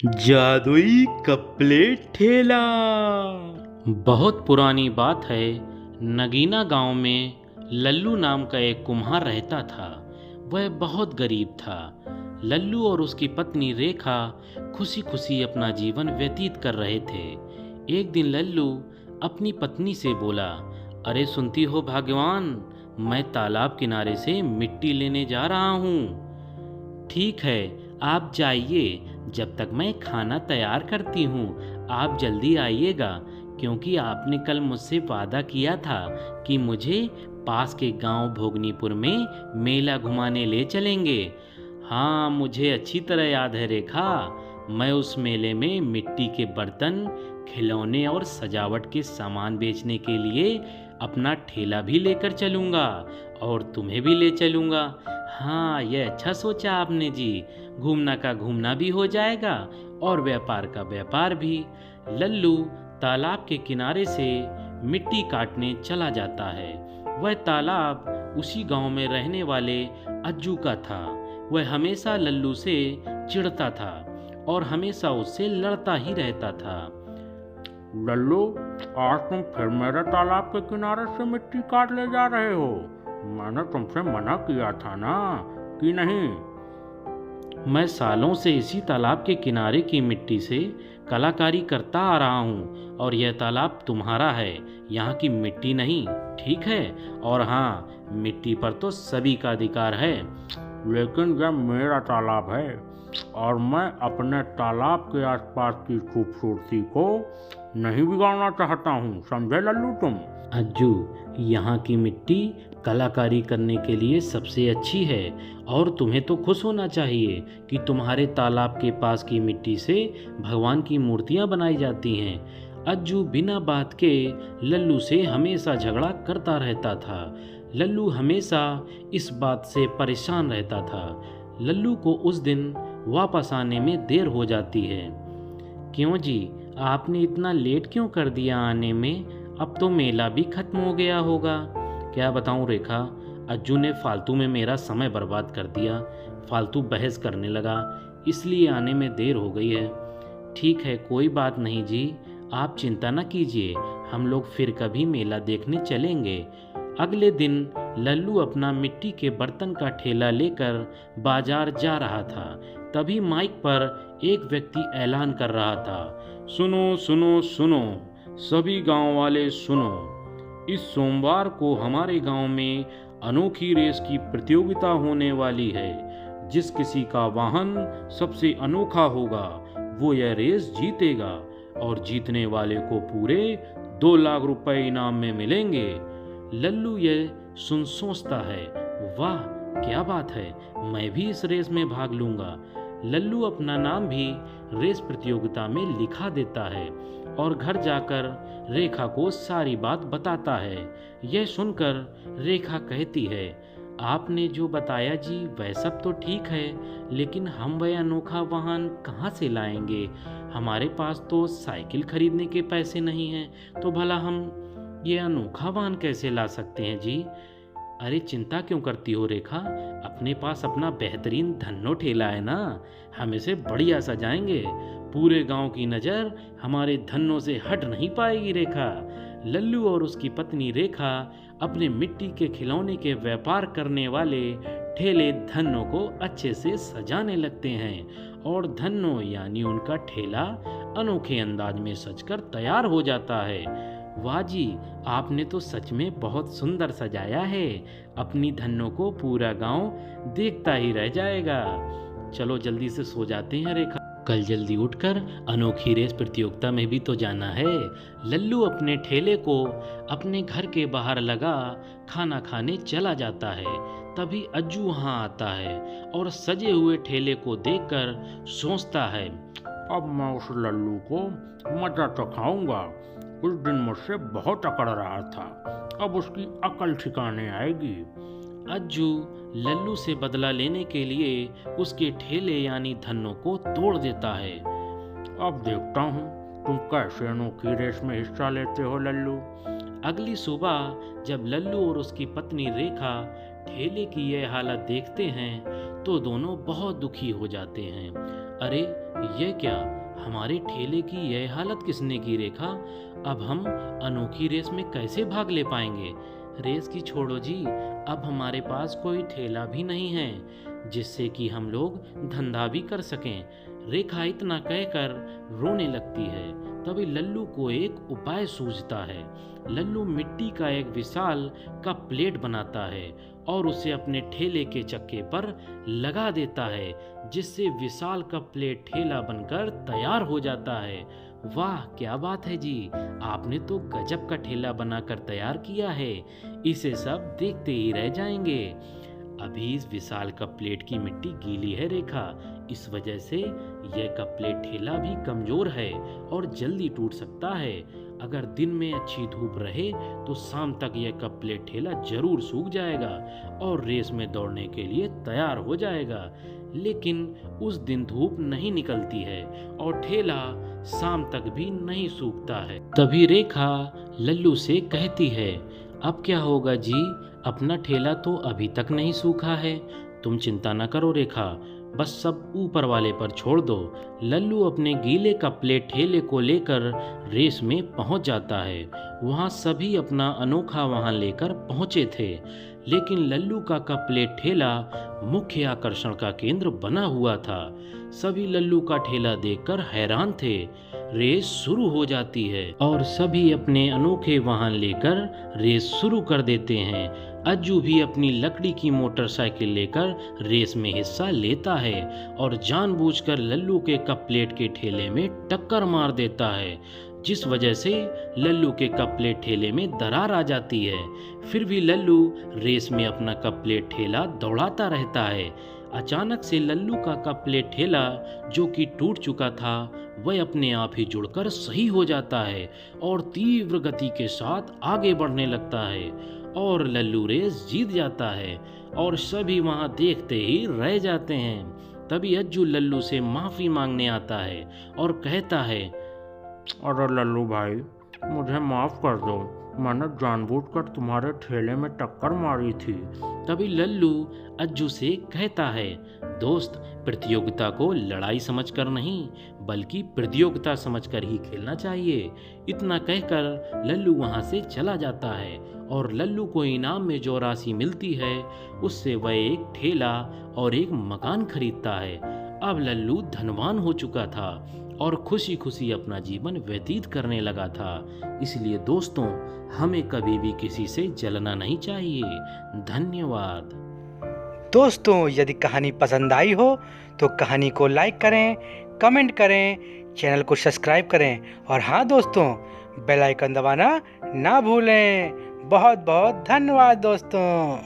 जादुई कपड़े ठेला। बहुत पुरानी बात है। नगीना गांव में लल्लू नाम का एक कुम्हार रहता था। वह बहुत गरीब था। लल्लू और उसकी पत्नी रेखा खुशी खुशी अपना जीवन व्यतीत कर रहे थे। एक दिन लल्लू अपनी पत्नी से बोला, अरे सुनती हो भाग्यवान, मैं तालाब किनारे से मिट्टी लेने जा रहा हूँ। ठीक है, आप जाइए, जब तक मैं खाना तैयार करती हूँ आप जल्दी आइएगा, क्योंकि आपने कल मुझसे वादा किया था कि मुझे पास के गांव भोगनीपुर में मेला घुमाने ले चलेंगे। हाँ, मुझे अच्छी तरह याद है रेखा। मैं उस मेले में मिट्टी के बर्तन, खिलौने और सजावट के सामान बेचने के लिए अपना ठेला भी लेकर चलूँगा और तुम्हें भी ले चलूँगा। हाँ, यह अच्छा सोचा आपने जी। घूमना का घूमना भी हो जाएगा और व्यापार का व्यापार भी। लल्लू तालाब के किनारे से मिट्टी काटने चला जाता है। वह तालाब उसी गांव में रहने वाले अज्जू का था। वह हमेशा लल्लू से चिढ़ता था और हमेशा उससे लड़ता ही रहता था। लल्लू, आज तुम फिर मेरे तालाब के किनारे से मिट्टी काट ले जा रहे हो। मैंने तुमसे मना किया था ना कि नहीं? मैं सालों से इसी तालाब के किनारे की मिट्टी से कलाकारी करता आ रहा हूँ और यह तालाब तुम्हारा है, यहाँ की मिट्टी नहीं, ठीक है? और हाँ, मिट्टी पर तो सभी का अधिकार है। लेकिन यह मेरा तालाब है और मैं अपने तालाब के आसपास की खूबसूरती को नहीं बिगाड़ना चाहता हूँ, समझे लल्लू तुम? अज्जू, यहाँ की मिट्टी कलाकारी करने के लिए सबसे अच्छी है और तुम्हें तो खुश होना चाहिए कि तुम्हारे तालाब के पास की मिट्टी से भगवान की मूर्तियाँ बनाई जाती हैं। अज्जू बिना बात के लल्लू से हमेशा झगड़ा करता रहता था। लल्लू हमेशा इस बात से परेशान रहता था। लल्लू को उस दिन वापस आने में देर हो जाती है। क्यों जी, आपने इतना लेट क्यों कर दिया आने में? अब तो मेला भी खत्म हो गया होगा। क्या बताऊं रेखा, अज्जू ने फालतू में मेरा समय बर्बाद कर दिया, फालतू बहस करने लगा, इसलिए आने में देर हो गई है। ठीक है, कोई बात नहीं जी, आप चिंता न कीजिए, हम लोग फिर कभी मेला देखने चलेंगे। अगले दिन लल्लू अपना मिट्टी के बर्तन का ठेला लेकर बाजार जा रहा था। तभी माइक पर एक व्यक्ति ऐलान कर रहा था, सुनो सुनो सुनो, सभी गांव वाले सुनो, इस सोमवार को हमारे गांव में अनोखी रेस की प्रतियोगिता होने वाली है। जिस किसी का वाहन सबसे अनोखा होगा वो यह रेस जीतेगा और जीतने वाले को पूरे 2 लाख रुपए इनाम में मिलेंगे। लल्लू यह सुन सोचता है, वाह क्या बात है, मैं भी इस रेस में भाग लूंगा। लल्लू अपना नाम भी रेस प्रतियोगिता में लिखा देता है और घर जाकर रेखा को सारी बात बताता है। यह सुनकर रेखा कहती है, आपने जो बताया जी वह सब तो ठीक है, लेकिन हम वह अनोखा वाहन कहाँ से लाएंगे? हमारे पास तो साइकिल खरीदने के पैसे नहीं हैं, तो भला हम ये अनोखा वाहन कैसे ला सकते हैं जी? अरे चिंता क्यों करती हो रेखा, अपने पास अपना बेहतरीन धन्नो ठेला है ना, हम इसे बढ़िया सजाएंगे। पूरे गांव की नज़र हमारे धन्नों से हट नहीं पाएगी रेखा। लल्लू और उसकी पत्नी रेखा अपने मिट्टी के खिलौने के व्यापार करने वाले ठेले धन्नों को अच्छे से सजाने लगते हैं और धन्नो यानी उनका ठेला अनोखे अंदाज में सजकर तैयार हो जाता है। वाह जी, आपने तो सच में बहुत सुंदर सजाया है। अपनी धन्नो को पूरा गांव देखता ही रह जाएगा। चलो जल्दी से सो जाते हैं रेखा, कल जल्दी उठकर अनोखी रेस प्रतियोगिता में भी तो जाना है। लल्लू अपने ठेले को अपने घर के बाहर लगा खाना खाने चला जाता है। तभी अज्जू वहाँ आता है और सजे हुए ठेले को देखकर सोचता है, अब मैं उस लल्लू को मजा तो खाऊंगा। उस दिन मुझसे बहुत अकड़ रहा था, अब उसकी अकल ठिकाने आएगी। अज्जू लल्लू से बदला लेने के लिए उसके ठेले यानी धन्नो को तोड़ देता है। अब देखता हूँ तुम कैसे अनोखी रेस में हिस्सा लेते हो लल्लू। अगली सुबह जब लल्लू और उसकी पत्नी रेखा ठेले की यह हालत देखते हैं तो दोनों बहुत दुखी हो जाते हैं। अरे ये क्या, हमारे ठेले की यह हालत किसने की रेखा? अब हम अनोखी रेस में कैसे भाग ले पाएंगे? रेस की छोड़ो जी, अब हमारे पास कोई ठेला भी नहीं है जिससे कि हम लोग धंधा भी कर सकें। रेखा इतना कहकर रोने लगती है। तभी लल्लू को एक उपाय सूझता है। लल्लू मिट्टी का एक विशाल कप प्लेट बनाता है और उसे अपने ठेले के चक्के पर लगा देता है, जिससे विशाल कप प्लेट ठेला बनकर तैयार हो जाता है। वाह क्या बात है जी, आपने तो गजब का ठेला बनाकर तैयार किया है। इसे सब देखते ही रह जाएंगे। अभी इस विशाल कप प्लेट की मिट्टी गीली है रेखा, इस वजह से यह कप प्लेट ठेला भी कमजोर है और जल्दी टूट सकता है। अगर दिन में अच्छी धूप रहे तो शाम तक यह कप प्लेट ठेला जरूर सूख जाएगा और रेस में दौड़ने के लिए तैयार हो जाएगा। लेकिन उस दिन धूप नहीं निकलती है और ठेला शाम तक भी नहीं सूखता है। तभी रेखा लल्लू से कहती है, अब क्या होगा जी, अपना ठेला तो अभी तक नहीं सूखा है। तुम चिंता न करो रेखा, बस सब ऊपर वाले पर छोड़ दो। लल्लू अपने गीले कप प्लेट ठेले को लेकर रेस में पहुंच जाता है। वहां सभी अपना अनोखा वाहन लेकर पहुंचे थे, लेकिन लल्लू का कप प्लेट ठेला मुख्य आकर्षण का केंद्र बना हुआ था। सभी लल्लू का ठेला देखकर हैरान थे। रेस शुरू हो जाती है और सभी अपने अनोखे वाहन लेकर रेस शुरू कर देते हैं। अज्जू भी अपनी लकड़ी की मोटरसाइकिल लेकर रेस में हिस्सा लेता है और जानबूझकर लल्लू के कप प्लेट के ठेले में टक्कर मार देता है, जिस वजह से लल्लू के कप प्लेट ठेले में दरार आ जाती है। फिर भी लल्लू रेस में अपना कप प्लेट ठेला दौड़ाता रहता है। अचानक से लल्लू का कप प्लेट ठेला जो कि टूट चुका था, वह अपने आप ही जुड़कर सही हो जाता है और तीव्र गति के साथ आगे बढ़ने लगता है और लल्लू रेस जीत जाता है और सभी वहां देखते ही रह जाते हैं। तभी अज्जू लल्लू से माफी मांगने आता है और कहता है, अरे लल्लू भाई, मुझे माफ़ कर दो, मैंने जानबूझकर तुम्हारे ठेले में टक्कर मारी थी। तभी लल्लू अज्जू से कहता है, दोस्त, प्रतियोगिता को लड़ाई समझकर नहीं बल्कि प्रतियोगिता समझकर ही खेलना चाहिए। इतना कहकर लल्लू वहां से चला जाता है और लल्लू को इनाम में जो राशि मिलती है उससे वह एक ठेला और एक मकान खरीदता है। अब लल्लू धनवान हो चुका था और खुशी खुशी अपना जीवन व्यतीत करने लगा था। इसलिए दोस्तों, हमें कभी भी किसी से जलना नहीं चाहिए। धन्यवाद। दोस्तों, यदि कहानी पसंद आई हो तो कहानी को लाइक करें, कमेंट करें, चैनल को सब्सक्राइब करें और हाँ दोस्तों, बेल आइकन दबाना ना भूलें। बहुत बहुत धन्यवाद दोस्तों।